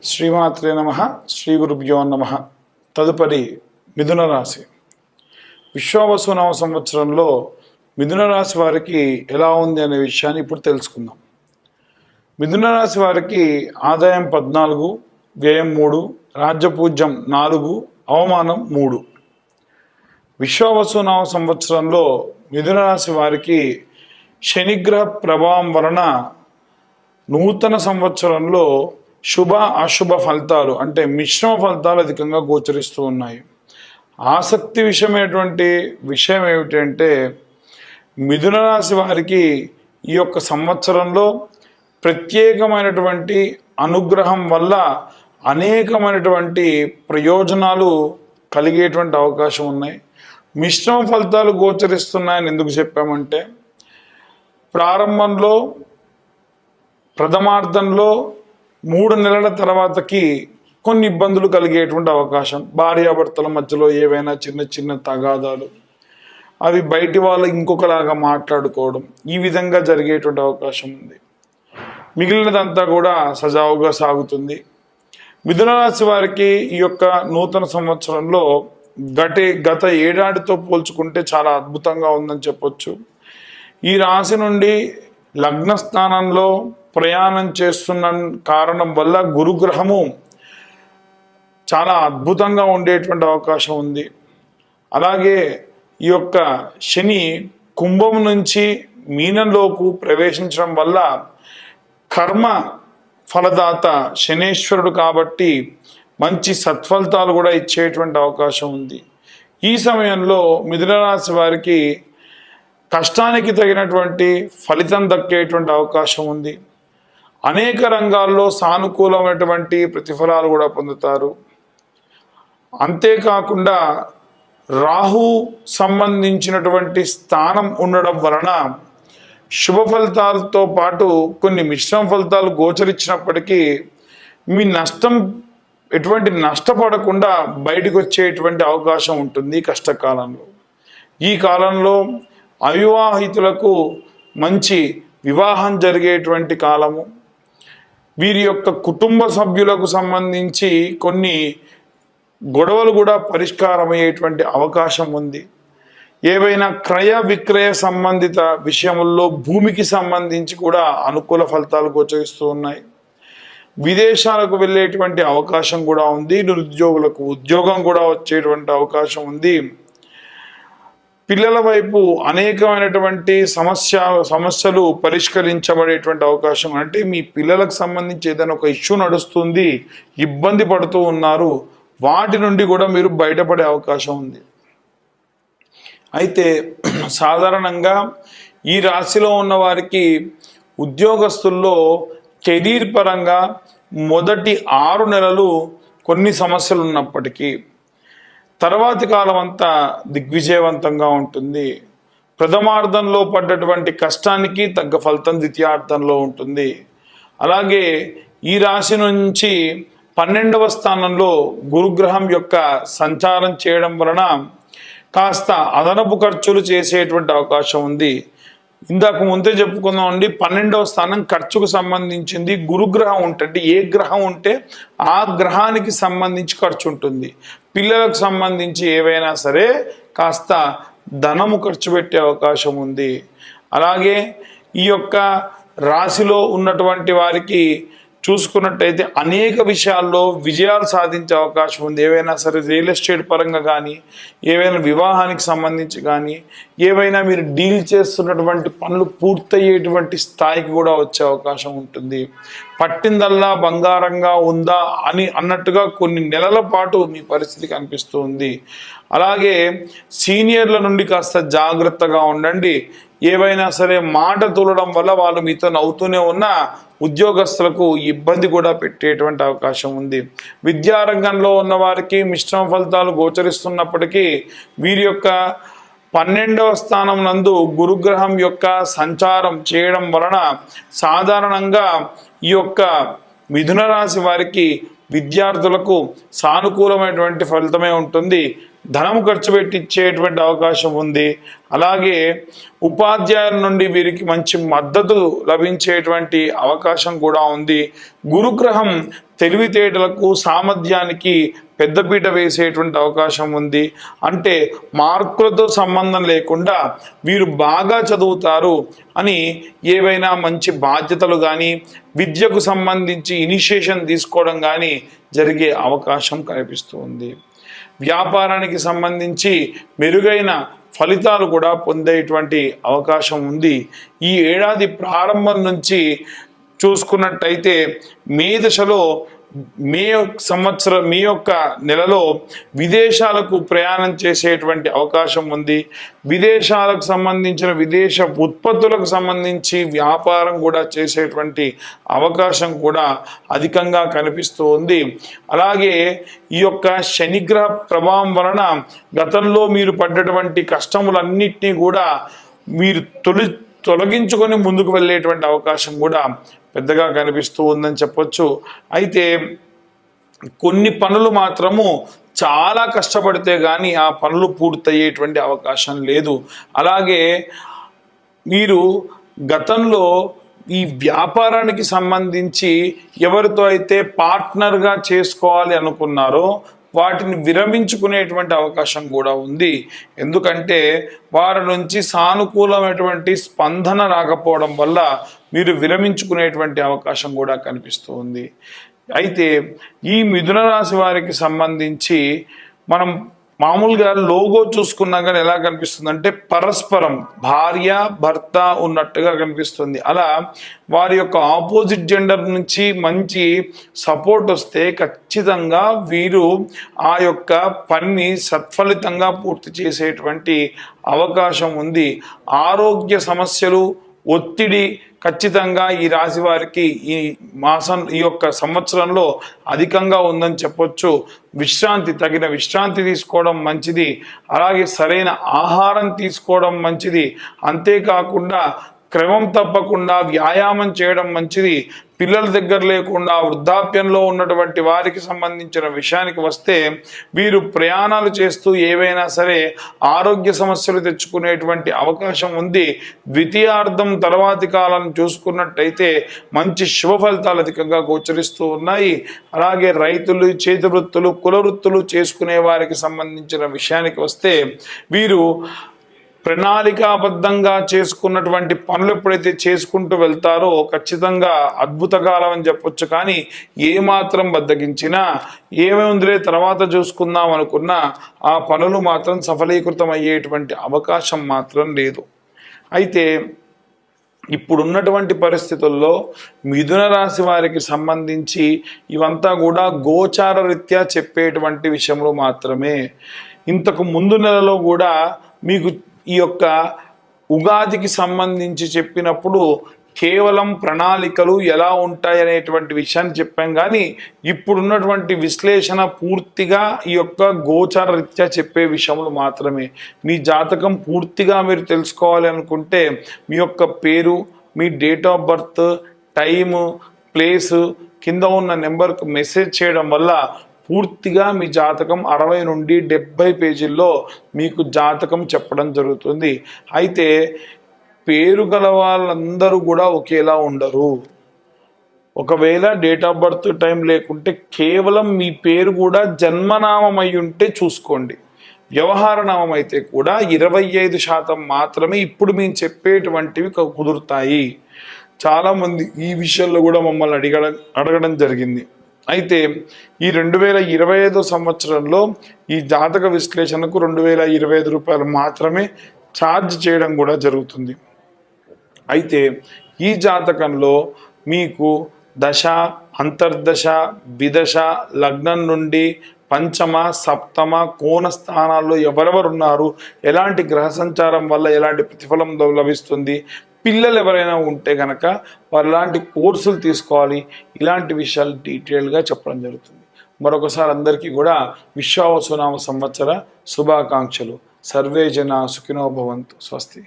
శ్రీమాత్రే నమః శ్రీ గురుభ్యో నమః. తదుపరి మిథున రాశి. విశ్వావసు నవ సంవత్సరంలో మిథున రాశి వారికి ఎలా ఉంది అనే విషయాన్ని ఇప్పుడు తెలుసుకుందాం. మిథున రాశి వారికి ఆదాయం 14, వ్యయం 3, రాజ్యపూజ్యం 4, అవమానం 3. విశ్వావసు నవ సంవత్సరంలో మిథున రాశి వారికి శనిగ్రహ ప్రభావం వలన నూతన సంవత్సరంలో శుభ అశుభ ఫలితాలు అంటే మిశ్రమ ఫలితాలు అధికంగా గోచరిస్తూ ఉన్నాయి. ఆసక్తి విషయం ఏమిటంటే మిథున రాశి వారికి ఈ యొక్క సంవత్సరంలో ప్రత్యేకమైనటువంటి అనుగ్రహం వల్ల అనేకమైనటువంటి ప్రయోజనాలు కలిగేటువంటి అవకాశం ఉన్నాయి. మిశ్రమ ఫలితాలు గోచరిస్తున్నాయని ఎందుకు చెప్పామంటే ప్రారంభంలో ప్రథమార్థంలో 3 నెలల తర్వాతకి కొన్ని ఇబ్బందులు కలిగేటువంటి అవకాశం, భార్యాభర్తల మధ్యలో ఏవైనా చిన్న చిన్న తగాదాలు, అవి బయటి వాళ్ళు ఇంకొకలాగా మాట్లాడుకోవడం, ఈ విధంగా జరిగేటువంటి అవకాశం ఉంది. మిగిలినదంతా కూడా సజావుగా సాగుతుంది. మిథున రాశి వారికి ఈ యొక్క నూతన సంవత్సరంలో గత ఏడాదితో పోల్చుకుంటే చాలా అద్భుతంగా ఉందని చెప్పొచ్చు. ఈ రాశి నుండి లగ్న స్థానంలో ప్రయాణం చేస్తున్న కారణం వల్ల గురుగ్రహము చాలా అద్భుతంగా ఉండేటువంటి అవకాశం ఉంది. అలాగే ఈ యొక్క శని కుంభం నుంచి మీనంలోకి ప్రవేశించడం వల్ల కర్మ ఫలదాత శనేశ్వరుడు కాబట్టి మంచి సత్ఫలితాలు కూడా ఇచ్చేటువంటి అవకాశం ఉంది. ఈ సమయంలో మిథున రాశి వారికి కష్టానికి తగినటువంటి ఫలితం దక్కేటువంటి అవకాశం ఉంది. అనేక రంగాల్లో సానుకూలమైనటువంటి ప్రతిఫలాలు కూడా పొందుతారు. అంతేకాకుండా రాహు సంబంధించినటువంటి స్థానం ఉండడం వలన శుభ ఫలితాలతో పాటు కొన్ని మిశ్రమ ఫలితాలు గోచరించినప్పటికీ మీ ఎటువంటి నష్టపడకుండా బయటకు వచ్చేటువంటి అవకాశం ఉంటుంది కష్టకాలంలో. ఈ కాలంలో అవివాహితులకు మంచి వివాహం జరిగేటువంటి కాలము. వీరి యొక్క కుటుంబ సభ్యులకు సంబంధించి కొన్ని గొడవలు కూడా పరిష్కారం అయ్యేటువంటి అవకాశం ఉంది. ఏవైనా క్రయ విక్రయ సంబంధిత విషయముల్లో భూమికి సంబంధించి కూడా అనుకూల ఫలితాలు గోచరిస్తూ ఉన్నాయి. విదేశాలకు వెళ్ళేటువంటి అవకాశం కూడా ఉంది. నిరుద్యోగులకు ఉద్యోగం కూడా వచ్చేటువంటి అవకాశం ఉంది. పిల్లల వైపు అనేకమైనటువంటి సమస్యలు పరిష్కరించబడేటువంటి అవకాశం, అంటే మీ పిల్లలకు సంబంధించి ఏదైనా ఒక ఇష్యూ నడుస్తుంది, ఇబ్బంది పడుతూ ఉన్నారు, వాటి నుండి కూడా మీరు బయటపడే అవకాశం ఉంది. అయితే సాధారణంగా ఈ రాశిలో ఉన్న వారికి ఉద్యోగస్తుల్లో కెరీర్ పరంగా మొదటి 6 నెలలు కొన్ని సమస్యలు ఉన్నప్పటికీ తర్వాతి కాలం అంతా దిగ్విజయవంతంగా ఉంటుంది. ప్రథమార్థంలో పడ్డటువంటి కష్టానికి తగ్గ ఫలితం ద్వితీయార్థంలో ఉంటుంది. అలాగే ఈ రాశి నుంచి 12వ స్థానంలో గురుగ్రహం యొక్క సంచారం చేయడం వలన కాస్త అదనపు ఖర్చులు చేసేటువంటి అవకాశం ఉంది. ఇందాక ముందే చెప్పుకుందామండి, 12వ స్థానం ఖర్చుకు సంబంధించింది. గురుగ్రహం ఉంటే ఏ గ్రహం ఉంటే ఆ గ్రహానికి సంబంధించి ఖర్చు ఉంటుంది. పిల్లలకు సంబంధించి ఏవైనా సరే కాస్త ధనము ఖర్చు పెట్టే అవకాశం ఉంది. అలాగే ఈ యొక్క రాశిలో ఉన్నటువంటి వారికి చూసుకున్నట్టయితే అనేక విషయాల్లో విజయాలు సాధించే అవకాశం ఉంది. ఏవైనా సరే రియల్ ఎస్టేట్ పరంగా కానీ, ఏవైనా వివాహానికి సంబంధించి కానీ, ఏవైనా మీరు డీల్ చేస్తున్నటువంటి పనులు పూర్తయ్యేటువంటి స్థాయికి కూడా వచ్చే అవకాశం ఉంటుంది. పట్టిందల్లా బంగారంగా ఉందా అన్నట్టుగా కొన్ని నెలల పాటు మీ పరిస్థితి కనిపిస్తుంది. అలాగే సీనియర్ల నుండి కాస్త జాగ్రత్తగా ఉండండి. ఏవైనా సరే మాట తూలడం వల్ల వాళ్ళు మీతో నవ్వుతూనే ఉన్న ఉద్యోగస్తులకు ఇబ్బంది కూడా పెట్టేటువంటి అవకాశం ఉంది. విద్యారంగంలో ఉన్న వారికి మిశ్రమ ఫలితాలు గోచరిస్తున్నప్పటికీ వీరి యొక్క 12వ స్థానం నందు గురుగ్రహం యొక్క సంచారం చేయడం వలన సాధారణంగా ఈ యొక్క మిథున రాశి వారికి విద్యార్థులకు సానుకూలమైనటువంటి ఫలితమే ఉంటుంది. ధనము ఖర్చు పెట్టించేటువంటి అవకాశం ఉంది. అలాగే ఉపాధ్యాయుల నుండి వీరికి మంచి మద్దతు లభించేటువంటి అవకాశం కూడా ఉంది. గురుగ్రహం తెలివితేటలకు సామర్థ్యానికి పెద్దపీట వేసేటువంటి అవకాశం ఉంది. అంటే మార్కులతో సంబంధం లేకుండా వీరు బాగా చదువుతారు అని ఏవైనా మంచి బాధ్యతలు కానీ విద్యకు సంబంధించి ఇనిషియేషన్ తీసుకోవడం కానీ జరిగే అవకాశం కనిపిస్తూ ఉంది. వ్యాపారానికి సంబంధించి మెరుగైన ఫలితాలు కూడా పొందేటువంటి అవకాశం ఉంది. ఈ ఏడాది ప్రారంభం నుంచి చూసుకున్నట్టయితే మే దశలో మే యొక్క నెలలో విదేశాలకు ప్రయాణం చేసేటువంటి అవకాశం ఉంది. విదేశాలకు సంబంధించిన విదేశ ఉత్పత్తులకు సంబంధించి వ్యాపారం కూడా చేసేటువంటి అవకాశం కూడా అధికంగా కనిపిస్తూ ఉంది. అలాగే ఈ యొక్క శనిగ్రహ ప్రభావం వలన గతంలో మీరు పడ్డటువంటి కష్టములన్నిటినీ కూడా మీరు తొలగించుకొని ముందుకు వెళ్ళేటువంటి అవకాశం కూడా పెద్దగా కనిపిస్తూ ఉందని చెప్పొచ్చు. అయితే కొన్ని పనులు మాత్రము చాలా కష్టపడితే కానీ ఆ పనులు పూర్తయ్యేటువంటి అవకాశం లేదు. అలాగే మీరు గతంలో ఈ వ్యాపారానికి సంబంధించి ఎవరితో అయితే పార్ట్నర్గా చేసుకోవాలి అనుకున్నారో వాటిని విరమించుకునేటువంటి అవకాశం కూడా ఉంది. ఎందుకంటే వారి నుంచి సానుకూలమైనటువంటి స్పందన రాకపోవడం వల్ల మీరు విరమించుకునేటువంటి అవకాశం కూడా కనిపిస్తూ ఉంది. అయితే ఈ మిథున రాశి వారికి సంబంధించి మనం మామూలుగా లోగో చూసుకున్నా కానీ ఎలా కనిపిస్తుంది అంటే పరస్పరం భార్య భర్త ఉన్నట్టుగా కనిపిస్తుంది. అలా వారి యొక్క ఆపోజిట్ జెండర్ నుంచి మంచి సపోర్ట్ వస్తే ఖచ్చితంగా వీరు ఆ యొక్క పనిని సత్ఫలితంగా పూర్తి చేసేటువంటి అవకాశం ఉంది. ఆరోగ్య సమస్యలు ఒత్తిడి ఖచ్చితంగా ఈ రాశి వారికి ఈ యొక్క సంవత్సరంలో అధికంగా ఉందని చెప్పొచ్చు. తగిన విశ్రాంతి తీసుకోవడం మంచిది. అలాగే సరైన ఆహారం తీసుకోవడం మంచిది. అంతేకాకుండా క్రమం తప్పకుండా వ్యాయామం చేయడం మంచిది. పిల్లల దగ్గర లేకుండా వృద్ధాప్యంలో ఉన్నటువంటి వారికి సంబంధించిన విషయానికి వస్తే వీరు ప్రయాణాలు చేస్తూ ఏవైనా సరే ఆరోగ్య సమస్యలు తెచ్చుకునేటువంటి అవకాశం ఉంది. ద్వితీయార్థం తర్వాతి కాలం చూసుకున్నట్టయితే మంచి శుభ ఫలితాలు అధికంగా గోచరిస్తూ ఉన్నాయి. అలాగే రైతులు, చేతి వృత్తులు, కుల వృత్తులు చేసుకునే వారికి సంబంధించిన విషయానికి వస్తే వీరు ప్రణాళికాబద్ధంగా చేసుకున్నటువంటి పనులు ఎప్పుడైతే చేసుకుంటూ వెళ్తారో ఖచ్చితంగా అద్భుత కాలం అని చెప్పొచ్చు. కానీ ఏమాత్రం బద్దగించినా ఏమేముందిలే తర్వాత చూసుకుందాం అనుకున్నా ఆ పనులు మాత్రం సఫలీకృతం అయ్యేటువంటి అవకాశం మాత్రం లేదు. అయితే ఇప్పుడున్నటువంటి పరిస్థితుల్లో మిథున రాశి వారికి సంబంధించి ఇవంతా కూడా గోచార రీత్యా చెప్పేటువంటి విషయంలో మాత్రమే. ఇంతకు ముందు నెలలో కూడా మీకు ఈ యొక్క ఉగాదికి సంబంధించి చెప్పినప్పుడు కేవలం ప్రణాళికలు ఎలా ఉంటాయి అనేటువంటి విషయాన్ని చెప్పాం. కానీ ఇప్పుడున్నటువంటి విశ్లేషణ పూర్తిగా ఈ యొక్క గోచార రీత్యా చెప్పే విషయములు మాత్రమే. మీ జాతకం పూర్తిగా మీరు తెలుసుకోవాలి అనుకుంటే మీ యొక్క పేరు, మీ date of birth, time, place కింద ఉన్న నెంబర్కు మెసేజ్ చేయడం వల్ల పూర్తిగా మీ జాతకం 60 నుండి 70 పేజీల్లో మీకు జాతకం చెప్పడం జరుగుతుంది. అయితే పేరు గల వాళ్ళందరూ కూడా ఒకేలా ఉండరు. ఒకవేళ డేట్ ఆఫ్ బర్త్ టైం లేకుంటే కేవలం మీ పేరు కూడా జన్మనామం అయి ఉంటే చూసుకోండి. వ్యవహార నామం అయితే కూడా 25% మాత్రమే ఇప్పుడు మేము చెప్పేటువంటివి కుదురుతాయి. చాలామంది ఈ విషయంలో కూడా మమ్మల్ని అడగడం జరిగింది. అయితే ఈ 2025 సంవత్సరంలో ఈ జాతక విశ్లేషణకు 2025 రూపాయలు మాత్రమే ఛార్జ్ చేయడం కూడా జరుగుతుంది. అయితే ఈ జాతకంలో మీకు దశ, అంతర్దశ, విదశ, లగ్నం నుండి పంచమ, సప్తమ, కోణ స్థానాల్లో ఎవరెవరున్నారు, ఎలాంటి గ్రహ సంచారం వల్ల ఎలాంటి ప్రతిఫలం లభిస్తుంది, పిల్లలు ఎవరైనా ఉంటే కనుక వారు ఎలాంటి కోర్సులు తీసుకోవాలి, ఇలాంటి విషయాలు డీటెయిల్గా చెప్పడం జరుగుతుంది. మరొకసారి అందరికీ కూడా విశ్వావసునామ సంవత్సర శుభాకాంక్షలు. సర్వే జన సుఖినో భవంతు. స్వస్తి.